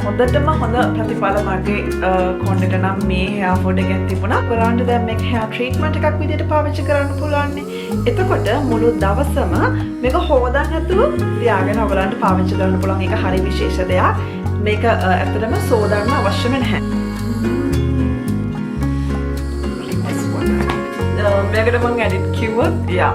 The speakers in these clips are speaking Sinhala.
හොඳටම හොඳ ප්‍රතිඵල මගේ කොණ්ඩේට නම් මේ hair food එකෙන් තිබුණා. ඔයාලන්ට දැන් මේක hair treatment එකක් විදිහට පාවිච්චි කරන්න පුළුවන්. එතකොට මුළු දවසම මේක හොදන්න නැතුව තියාගෙන ඔයාලන්ට පාවිච්චි කරන්න පුළුවන්. ඒක හරි විශේෂ දෙයක්. මේක ඇත්තටම සෝදන්න අවශ්‍යම නැහැ. මේකට මම edit කිව්වොත් යා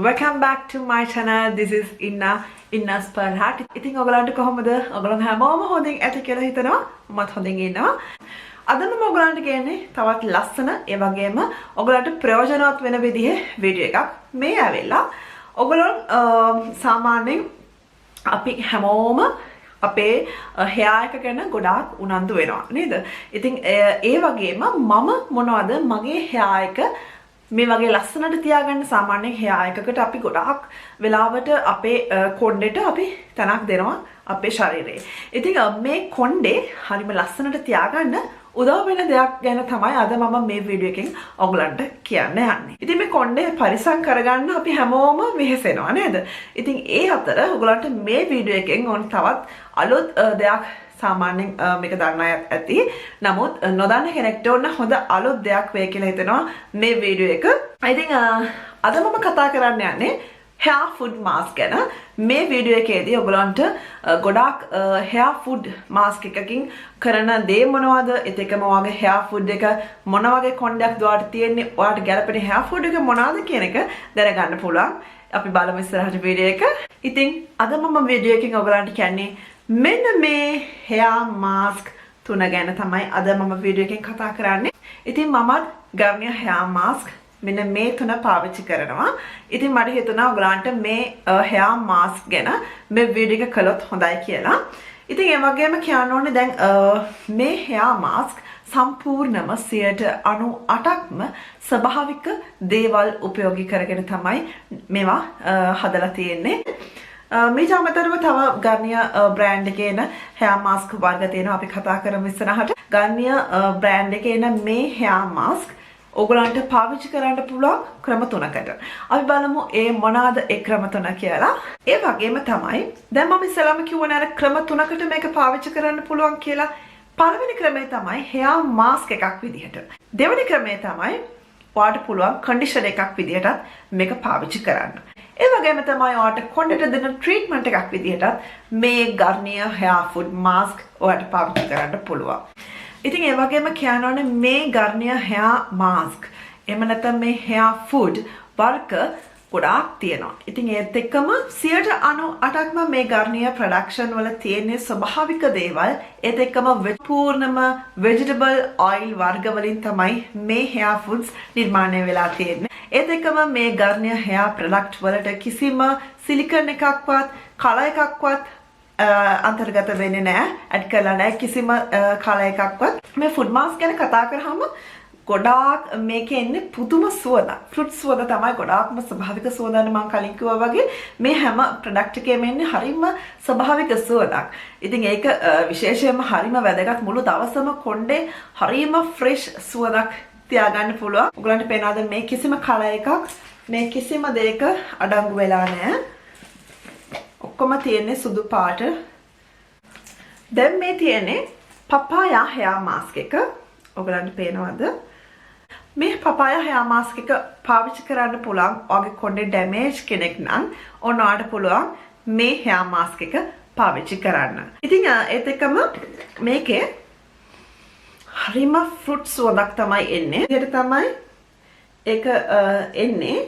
welcome back to my channel. This is Inna's Pearl Heart. ඉතින් ඔයගලන්ට කොහොමද? ඔයගලන් හැමෝම හොඳින් ඇති කියලා හිතනවා. මමත් හොඳින් ඉන්නවා. අද මම ඔයගලන්ට කියන්නේ තවත් ලස්සන ඒ වගේම ඔයගලන්ට ප්‍රයෝජනවත් වෙන විදිහේ වීඩියෝ එකක්. මේ ඇවිල්ලා ඔයගලන් සාමාන්‍යයෙන් අපි හැමෝම අපේ hair එක ගැන ගොඩාක් උනන්දු වෙනවා නේද? ඉතින් ඒ වගේම මම මොනවද මගේ hair එක මේ වගේ ලස්සනට තියාගන්න සාමාන්‍යයෙන් hair එකකට අපි ගොඩාක් වෙලාවට අපේ කොණ්ඩේට අපි තනක් දෙනවා අපේ ශරීරයේ. ඉතින් මේ කොණ්ඩේ හරිම ලස්සනට තියාගන්න උදව් වෙන දෙයක් ගැන තමයි අද මම මේ වීඩියෝ එකෙන් ඔයගලන්ට කියන්න යන්නේ. ඉතින් මේ කොණ්ඩේ පරිසම් කරගන්න අපි හැමෝම වෙහෙසෙනවා නේද? ඉතින් ඒ අතර ඔයගලන්ට මේ වීඩියෝ එකෙන් ඕන තවත් අලුත් දෙයක් සාමාන්‍යයෙන් මේක දන්න අය ඇති. නමුත් නොදන්න කෙනෙක්ට ඕන හොඳ අලුත් දෙයක් වෙයි කියලා හිතනවා මේ වීඩියෝ එක. ඉතින් අද මම කතා කරන්න යන්නේ hair food mask ගැන. මේ වීඩියෝ එකේදී ඔයගලන්ට ගොඩාක් hair food mask එකකින් කරන දේ මොනවද? ඒත් එකම ඔයාගේ hair food එක මොන වගේ කොණ්ඩයක්ද ඔයාලට තියෙන්නේ? ඔයාලට ගැලපෙන hair food එක මොනවාද කියන එක දැනගන්න පුළුවන්. අපි බලමු ඉස්සරහට වීඩියෝ එක. ඉතින් අද මම වීඩියෝ එකෙන් ඔයගලන්ට කියන්නේ මෙන්න මේ hair mask තුන ගැන තමයි අද මම වීඩියෝ එකෙන් කතා කරන්නේ. ඉතින් මමත් Garnier hair mask මෙන්න මේ තුන පාවිච්චි කරනවා. ඉතින් මට හිතුණා ඔයගලන්ට මේ hair mask ගැන මේ වීඩියෝ එක කළොත් හොඳයි කියලා. ඉතින් ඒ වගේම කියන්න ඕනේ දැන් මේ hair mask සම්පූර්ණම 98%ක්ම ස්වභාවික දේවල් උපයෝගී කරගෙන තමයි මේවා හදලා තියෙන්නේ. මේ අමතරව තව Garnier brand එකේ එන hair mask වර්ග තියෙනවා. අපි කතා කරමු ඉස්සරහට. Garnier brand එකේ එන මේ hair mask ඔයගලන්ට පාවිච්චි කරන්න පුළුවන් ක්‍රම තුනකට. අපි බලමු ඒ මොනවාද ඒ ක්‍රම තුන කියලා. ඒ වගේම තමයි දැන් මම ඉස්සෙල්ලාම කිව්වනේ අර ක්‍රම තුනකට මේක පාවිච්චි කරන්න පුළුවන් කියලා. පළවෙනි ක්‍රමය තමයි hair mask එකක් විදිහට. දෙවෙනි ක්‍රමය තමයි ඔයාලට පුළුවන් conditioner එකක් විදිහටත් මේක පාවිච්චි කරන්න. ඒ වගේම තමයි ඔයාලට කොණ්ඩේට දෙන ට්‍රීට්මන්ට් එකක් විදිහටත් මේ Garnier hair food mask ඔයාලට පාවිච්චි කරන්න පුළුවන්. ඉතින් ඒ වගේම කියන්න ඕනේ මේ Garnier hair mask එහෙම නැත්නම් මේ hair food වර්ග ගොඩාක් තියෙනවා. ඉතින් ඒත් එක්කම 98%ක්ම මේ Garnier production වල තියෙන ස්වභාවික දේවල් ඒත් එක්කම පූර්ණම vegetable oil වර්ග වලින් තමයි මේ hair foods නිර්මාණය වෙලා තියෙන්නේ. ඒත් එක්කම මේ Garnier hair product වලට කිසිම silicone එකක්වත් color එකක්වත් අන්තර්ගත වෙන්නේ නැහැ. ඇඩ් කරලා නැහැ කිසිම color එකක්වත්. මේ food mask ගැන කතා කරාම ගොඩාක් මේකේ ඉන්නේ පුදුම සුවඳක්. ෆෘට් සුවඳ තමයි ගොඩාක්ම ස්වභාවික සුවඳක්. මම කලින් කිව්වා වගේ මේ හැම ප්‍රොඩක්ට් එකේම ඉන්නේ හරිම ස්වභාවික සුවඳක්. ඉතින් ඒක විශේෂයෙන්ම හරිම වැදගත්. මුළු දවසම කොණ්ඩේ හරිම ෆ්‍රෙෂ් සුවඳක් තියාගන්න පුළුවන්. ඔයගලන්ට පේනවාද මේ කිසිම කලර් එකක් මේ කිසිම දෙයක අඩංගු වෙලා නැහැ. ඔක්කොම තියෙන්නේ සුදු පාට. දැන් මේ තියෙන්නේ papaya hair mask එක. ඔයගලන්ට පේනවද? මේ papaya hair mask එක පාවිච්චි කරන්න පුළුවන් ඔයාගේ කොණ්ඩේ ඩැමේජ් කෙනෙක් නම් ඔයාලට පුළුවන් මේ hair mask එක පාවිච්චි කරන්න. ඉතින් ඒත් එක්කම මේකේ හරිම ෆෘට් සුවඳක් තමයි එන්නේ. ඒකට තමයි ඒක එන්නේ.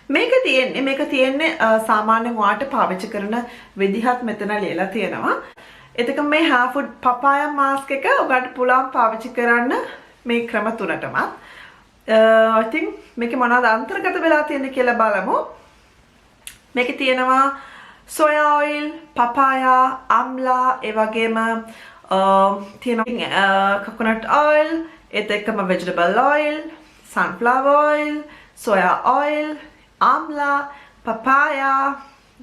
මේක තියෙන්නේ සාමාන්‍යයෙන් ඔයාට පාවිච්චි කරන විදිහත් මෙතන ලියලා තියෙනවා. එතකොට මේ hair food papaya mask එක ඔයාලට පුළුවන් පාවිච්චි කරන්න මේ ක්‍රම තුනටම. I think මේකේ මොනවද අන්තර්ගත වෙලා තියෙන්නේ කියලා බලමු. මේකේ තියෙනවා soya oil, papaya, amla, ඒ වගේම තියෙනවා coconut oil, ඒත් එක්කම vegetable oil, sunflower oil, soya oil, amla, papaya,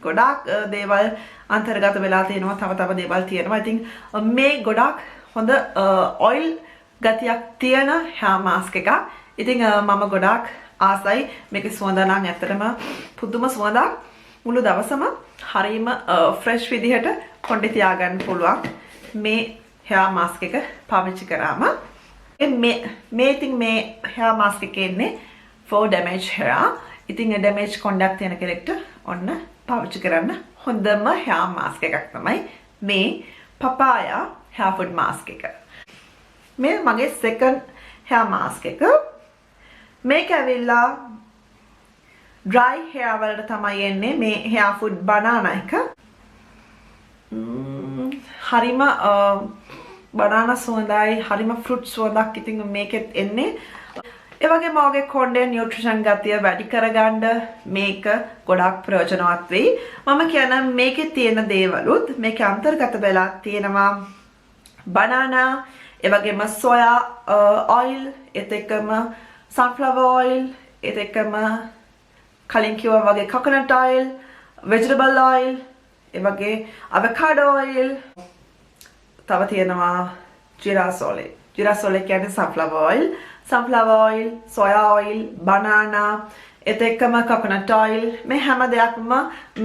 ගොඩාක් දේවල් අන්තර්ගත වෙලා තියෙනවා. තව දේවල් තියෙනවා. I think මේ ගොඩාක් හොඳ oil ගතියක් තියෙන hair mask එකක්. ඉතින් මම ගොඩාක් ආසයි මේකේ සුවඳ නම් ඇත්තටම පුදුම සුවඳක්. මුළු දවසම හරීම fresh විදිහට කොණ්ඩේ තියාගන්න පුළුවන් මේ hair mask එක පාවිච්චි කරාම. මේ hair mask එකේ ඉන්නේ for damage hair. ඉතින් damage කොණ්ඩක් තියෙන කෙනෙක්ට ඔන්න පාවිච්චි කරන්න හොඳම hair mask එකක් තමයි මේ papaya hair food mask එක. මේ මගේ second hair mask එක. මේක ඇවිල්ලා dry hair වලට තමයි එන්නේ මේ hair food banana එක. හරිම banana සුවඳයි, හරිම fruit සුවඳක් ඉතින් මේකෙත් එන්නේ. ඒ වගේම ඔයගේ කොණ්ඩේ නියුට්‍රිෂන් ගතිය වැඩි කරගන්න මේක ගොඩාක් ප්‍රයෝජනවත් වෙයි. මම කියන මේකේ තියෙන දේවලුත් මේකේ අන්තර්ගත වෙලා තියෙනවා banana, ඒ වගේම soya oil, ඒත් එක්කම sunflower oil, ඒත් එක්කම කලින් කිව්වා වගේ coconut oil, vegetable oil, ඒ වගේ avocado oil, තව තියෙනවා girasole. Girasole කියන්නේ sunflower oil, soya oil, banana, ඒත් එක්කම coconut oil. මේ හැම දෙයක්ම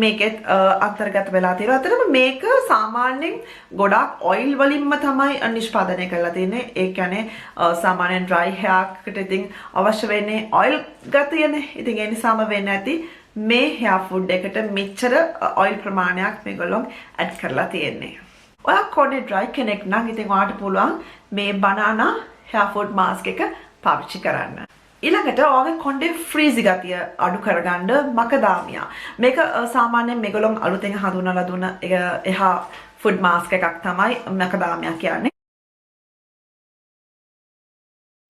මේකෙත් අන්තර්ගත වෙලා තියෙනවා. අතරම මේක සාමාන්‍යයෙන් ගොඩාක් oil වලින්ම තමයි නිෂ්පාදනය කරලා තියෙන්නේ. ඒ කියන්නේ සාමාන්‍යයෙන් dry hair එකට ඉතින් අවශ්‍ය වෙන්නේ oil ගතියනේ. ඉතින් ඒ නිසාම වෙන්නේ නැති මේ hair food එකට මෙච්චර oil ප්‍රමාණයක් මේගොල්ලෝ add කරලා තියෙන්නේ. ඔයා කොණ්ඩේ dry කෙනෙක් නම් ඉතින් ඔයාට පුළුවන් මේ banana hair food mask එක පාවිච්චි කරන්න. ඊළඟට ඔයාගේ කොණ්ඩේ ෆ්‍රීසි ගතිය අඩු කරගන්න මකදාමියා. මේක සාමාන්‍යයෙන් මේගොල්ලෝ අලුතෙන් හඳුන්වලා දුන්න එහා ෆුඩ් මාස්ක් එකක් තමයි මකදාමියා කියන්නේ.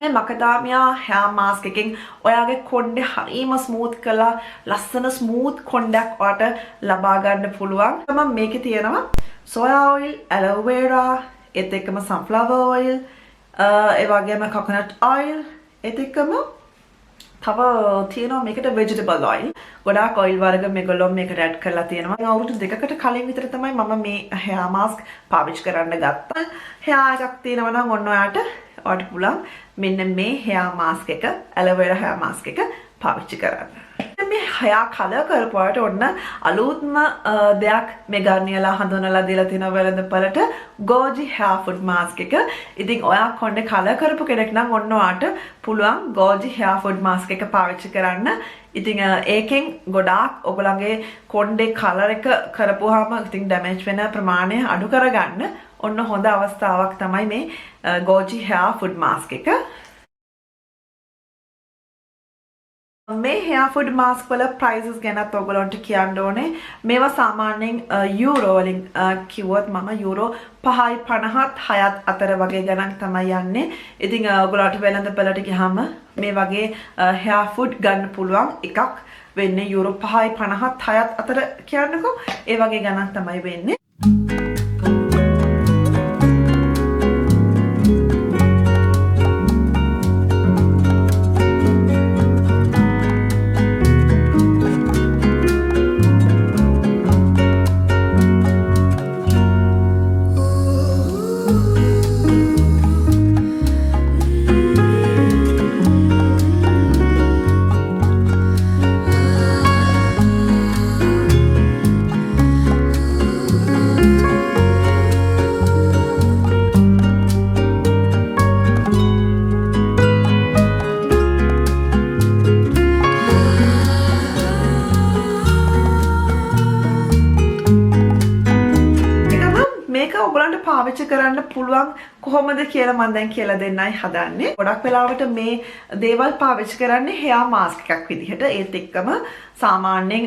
මේ මකදාමියා hair mask එකෙන් ඔයාගේ කොණ්ඩේ හරිම ස්මූත් කරලා ලස්සන ස්මූත් කොණ්ඩයක් ඔයාට ලබා ගන්න පුළුවන්. තමයි මේකේ තියෙනවා soya oil, aloe vera, ඒත් එක්කම sunflower oil, ඒ වගේම coconut oil, ඒත් එක්කම තව තියෙනවා මේකට vegetable oil. ගොඩාක් oil වර්ග මේගොල්ලෝ මේකට add කරලා තියෙනවා. අවුරුදු දෙකකට කලින් විතර තමයි මම මේ hair mask පාවිච්චි කරන්න ගත්තා. hair එකක් තියෙනවා නම් ඔන්න ඔයාට පුළුවන් මෙන්න මේ hair mask එක, aloe vera hair mask එක පාවිච්චි කරන්න. මේ hair color කරපුවාට ඔන්න අලුත්ම දෙයක් මේ ගාර්නියලා හඳුනලා දීලා තියෙනවා වෙළඳපළට Goji hair food mask එක. ඉතින් ඔයා කොණ්ඩේ color කරපු කෙනෙක් නම් ඔන්න ඔයාට පුළුවන් Goji hair food mask එක පාවිච්චි කරන්න. ඉතින් ඒකෙන් ගොඩාක් ඔයගොල්ලන්ගේ කොණ්ඩේ color එක කරපුවාම ඉතින් damage වෙන ප්‍රමාණය අඩු කරගන්න ඔන්න හොඳ අවස්ථාවක් තමයි මේ Goji hair food mask එක. මේ hair food mask වල prices ගැනත් ඔයගොල්ලන්ට කියන්න ඕනේ. මේවා සාමාන්‍යයෙන් යූරෝ වලින් කිව්වොත් මම යූරෝ 5යි 50ත් 6ත් අතර වගේ ගණන් තමයි යන්නේ. ඉතින් ඔයගොල්ලන්ට වෙළඳපළට ගියාම මේ වගේ hair food ගන්න පුළුවන් එකක් වෙන්නේ යූරෝ 5යි 50ත් 6ත් අතර කියන්නකෝ. ඒ වගේ ගණන් තමයි වෙන්නේ. පාවිච්චි කරන්න පුළුවන් කොහොමද කියලා මම දැන් කියලා දෙන්නයි හදන්නේ. ගොඩක් වෙලාවට මේ දේවල් පාවිච්චි කරන්නේ hair mask එකක් විදිහට. ඒත් එක්කම සාමාන්‍යයෙන්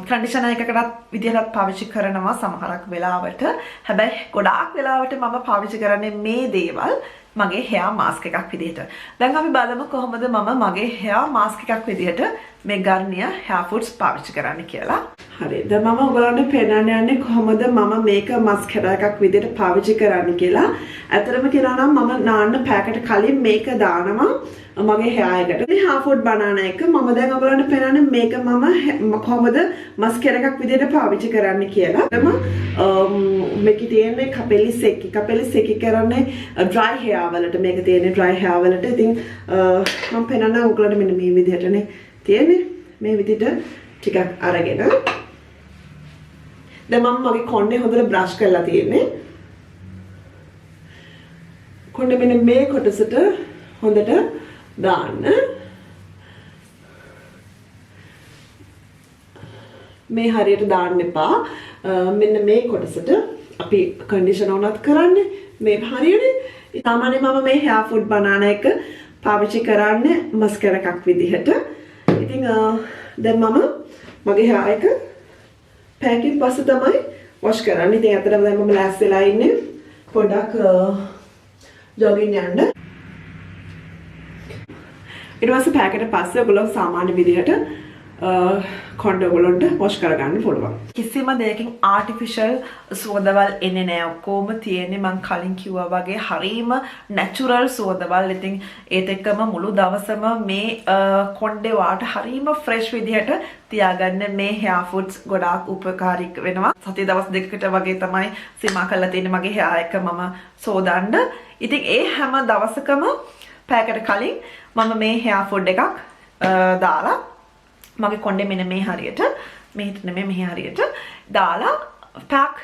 කන්ඩිෂනර් එකකටත් විදිහට පාවිච්චි කරනවා සමහරක් වෙලාවට. හැබැයි ගොඩාක් වෙලාවට මම පාවිච්චි කරන්නේ මේ දේවල් මගේ hair mask එකක් විදිහට. දැන් අපි බලමු කොහොමද මම මගේ hair mask එකක් විදිහට මේ Garnier hair foods පාවිච්චි කරන්න කියලා. හරි. දැන් මම ඔයගලන්ට පෙන්නන්න යන්නේ කොහොමද මම මේක mascara එකක් විදිහට පාවිච්චි කරන්න කියලා. ඇත්තටම කියනවා නම් මම නාන්න පැයකට කලින් මේක දානවා මගේ hair එකට. මේ hair food banana එක මම දැන් ඔයගලන්ට පෙන්නන්නේ මේක මම කොහොමද mascara එකක් විදිහට පාවිච්චි කරන්න කියලා. මේකේ තියෙන්නේ කපෙලි සෙකි කරන්නේ dry hair වලට. මේක තියෙන්නේ dry hair වලට. ඉතින් මම පෙන්නන්න ඔයගලන්ට මෙන්න මේ විදිහටනේ තියෙන්නේ. මේ විදිහට ටිකක් අරගෙන දැන් මම මගේ කොණ්ඩේ හොඳට බ්‍රෂ් කරලා තියෙන්නේ. කොණ්ඩේ මෙන්න මේ කොටසට හොඳට දාන්න. මේ හරියට දාන්න එපා. මෙන්න මේ කොටසට අපි කන්ඩිෂනර් උනත් කරන්නේ මේ හරියනේ. සාමාන්‍යයෙන් මම මේ hair food banana එක පාවිච්චි කරන්නේ mascara එකක් විදිහට. ඉතින් දැන් මම මගේ hair එක පැයකින් පස්සේ තමයි wash කරන්නේ. ඉතින් අතරම දැන් මම ලෑස්ති වෙලා ඉන්නේ පොඩක් ජොගින් යන්න. ඊට පස්සේ පැයකට පස්සේ ඔයගොල්ලෝ සාමාන්‍ය විදිහට කොණ්ඩ ඔයගොල්ලන්ට wash කරගන්න පුළුවන්. කිසිම දෙයකින් artificial සුවඳවල් එන්නේ නැහැ. ඔක්කොම තියෙන්නේ මම කලින් කිව්වා වගේ හරීම natural සුවඳවල්. ඉතින් ඒත් එක්කම මුළු දවසම මේ කොණ්ඩේ වාට හරීම fresh විදිහට තියාගන්න මේ hair foods ගොඩාක් උපකාරී වෙනවා. සතිය දවස් දෙකකට වගේ තමයි සීමා කරලා තියෙන්නේ මගේ hair එක මම සෝදන්න. ඉතින් ඒ හැම දවසකම පැයකට කලින් මම මේ hair food එකක් දාලා මගේ කොණ්ඩේ මෙන්න මේ හරියට මෙහෙට නෙමෙයි මෙහි හරියට දාලා පැක්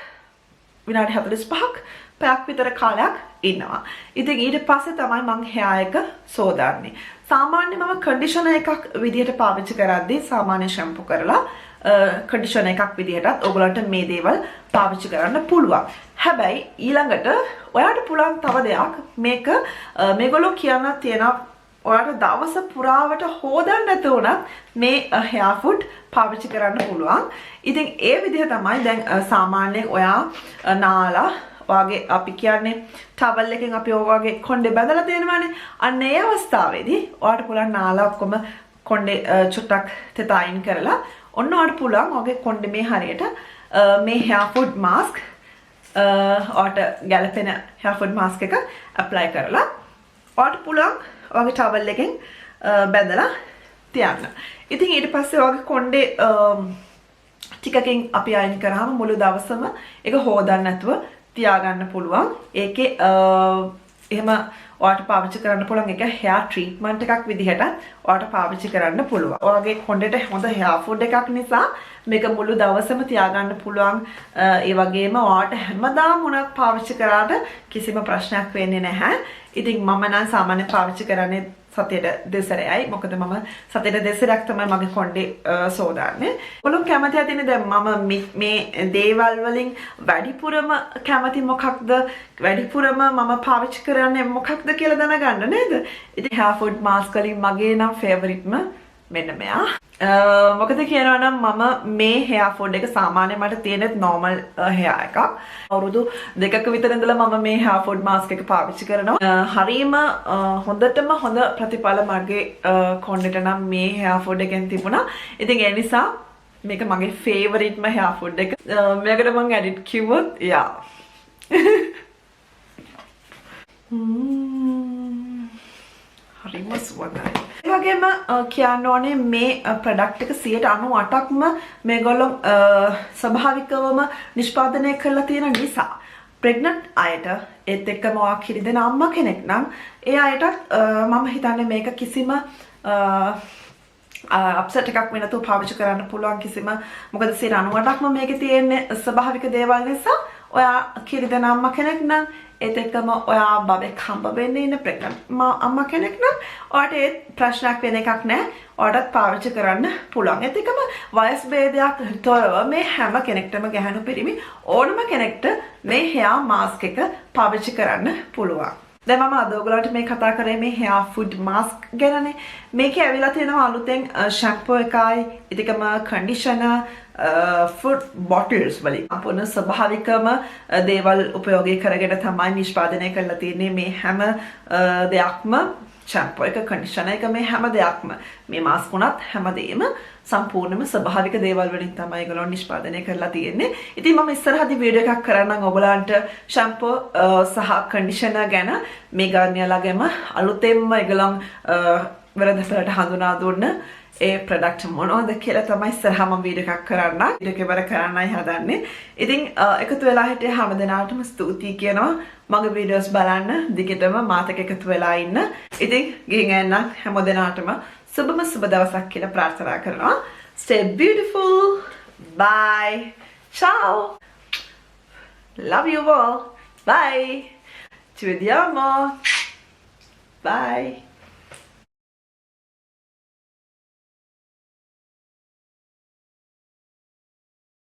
විනාඩි 45ක් පැක් විතර කාලයක් ඉන්නවා. ඉතින් ඊට පස්සේ තමයි මම hair එක සෝදන්නේ. සාමාන්‍යයෙන් මම කන්ඩිෂනර් එකක් විදිහට පාවිච්චි කරද්දී සාමාන්‍ය ෂැම්පු කරලා කන්ඩිෂනර් එකක් විදිහටත් ඔයගලන්ට මේ දේවල් පාවිච්චි කරන්න පුළුවන්. හැබැයි ඊළඟට ඔයාලට පුළුවන් තව දෙයක් මේක මේගොල්ලෝ කියන්න තියෙනවා ඔයාලට දවස පුරාවට හොදන්න නැතුව උනත් මේ hair food පාවිච්චි කරන්න පුළුවන්. ඉතින් ඒ විදිහ තමයි දැන් සාමාන්‍යයෙන් ඔයා නාලා ඔයාගේ අපි කියන්නේ ටවල් එකෙන් අපි ඔයාගේ කොණ්ඩේ බැඳලා තියෙනවානේ. අන්න ඒ අවස්ථාවේදී ඔයාලට පුළුවන් නාලා ඔක්කොම කොණ්ඩේ චුට්ටක් තෙත අයින් කරලා ඔන්න ඔයාලට පුළුවන් ඔයාගේ කොණ්ඩේ මේ හරියට මේ hair food mask ඔයාලට ගැලපෙන hair food mask එක apply කරලා ඔයාලට පුළුවන් ඔයාගේ ටවල් එකෙන් බැඳලා තියන්න. ඉතින් ඊට පස්සේ ඔයාගේ කොණ්ඩේ ටිකකින් අපි අයින් කරාම මුළු දවසම ඒක හොදන්න නැතුව තියාගන්න පුළුවන්. ඒකේ එහෙම ඔයාලට පාවිච්චි කරන්න පුළුවන් ඒක hair treatment එකක් විදිහට ඔයාලට පාවිච්චි කරන්න පුළුවන්. ඔයාගේ කොණ්ඩේට හොඳ hair food එකක් නිසා මේක මුළු දවසම තියාගන්න පුළුවන්. ඒ වගේම ඔයාලට හැමදාම උනත් පාවිච්චි කරාට කිසිම ප්‍රශ්නයක් වෙන්නේ නැහැ. ඉතින් මම නම් සාමාන්‍යයෙන් පාවිච්චි කරන්නේ සතියට දෙසරයයි. මොකද මම සතියට දෙසරයක් තමයි මගේ කොණ්ඩේ සෝදන්නේ. ඔයගොල්ලෝ කැමති ඇතිනේ දැන් මම මේ දේවල් වලින් වැඩිපුරම කැමති මොකක්ද? වැඩිපුරම මම පාවිච්චි කරන්නේ මොකක්ද කියලා දැනගන්න නේද? ඉතින් hair food mask වලින් මගේ නම් favoriteම මෙන්න මෙයා. මොකද කියනවා නම් මම මේ hair food එක සාමාන්‍යයෙන් මට තියෙනෙත් normal hair එකක්. අවුරුදු 2ක විතර ඉඳලා මම මේ hair food mask එක පාවිච්චි කරනවා. හරීම හොඳටම හොඳ ප්‍රතිඵල මගේ කොණ්ඩේට නම් මේ hair food එකෙන් තිබුණා. ඉතින් ඒ නිසා මේක මගේ favoriteම hair food එක. මේකට මම edit කිව්වොත් යා. හරිම සුවඳයි. ඒ වගේම කියන්න ඕනේ මේ ප්‍රොඩක්ට් එක 98%ක්ම මේගොල්ලෝ ස්වභාවිකවම නිෂ්පාදනය කරලා තියෙන නිසා ප්‍රෙග්නන්ට් අයට ඒත් එක්කම ඔයා කිරි දෙන අම්මා කෙනෙක් නම් ඒ අයටත් මම හිතන්නේ මේක කිසිම අප්සෙට් එකක් වෙන්නේ නැතුව පාවිච්චි කරන්න පුළුවන් කිසිම මොකද 98%ක්ම මේකේ තියෙන්නේ ස්වභාවික දේවල් නිසා ඔයා කිරි දෙන අම්මා කෙනෙක් නම් ඒත් එක්කම ඔයා බබෙක් හම්බ වෙන්න ඉන්න ප්‍රෙග්නන්ට් අම්මා කෙනෙක් නම් ඔයාට ඒ ප්‍රශ්නයක් වෙන එකක් නැහැ. ඔයාටත් පාවිච්චි කරන්න පුළුවන්. ඒත් එක්කම වයස් භේදයක් තොරව මේ හැම කෙනෙක්ටම ගැහණු පිරිමි ඕනම කෙනෙක්ට මේ hair mask එක පාවිච්චි කරන්න පුළුවන්. දැන් මම අද ඔයගලන්ට මේ කතා කරේ මේ hair food mask ගැනනේ. මේකේ ඇවිල්ලා තියෙනවා අලුතෙන් shampoo එකයි, ඉතිකම conditioner, food bottles වලින් අපොන ස්වභාවිකම දේවල් උපයෝගී කරගෙන තමයි නිෂ්පාදනය කරලා තියෙන්නේ මේ හැම දෙයක්ම. shampoo එක, conditioner එක, මේ හැම දෙයක්ම, මේ mask උනත් හැමදේම සම්පූර්ණයෙන්ම ස්වභාවික දේවල් වලින් තමයි ඒගොල්ලෝ නිෂ්පාදනය කරලා තියෙන්නේ. ඉතින් මම ඉස්සරහදී වීඩියෝ එකක් කරන්නම් ඔයගලන්ට shampoo සහ conditioner ගැන මේ ගානියලාගෙම අලුතෙන්ම ඒගොල්ලන් වෙරදසලට හඳුනා දුන්න ඒ ප්‍රොඩක්ට් මොනවද කියලා තමයි ඉස්සරහම වීඩියෝ එකක් කරන්න. වීඩියෝ එක ඉවර කරන්නයි හදන්නේ. ඉතින් එකතු වෙලා හිටිය හැම දෙනාටම ස්තුතියි කියනවා. මගේ වීඩියෝස් බලන්න දිගටම මාත් එක්ක එකතු වෙලා ඉන්න. ඉතින් ගිහින් එන්න හැම දෙනාටම සුබම සුබ දවසක් කියලා ප්‍රාර්ථනා කරනවා. Stay beautiful. Bye. Ciao. Love you all. Bye. Ci vediamo. Bye.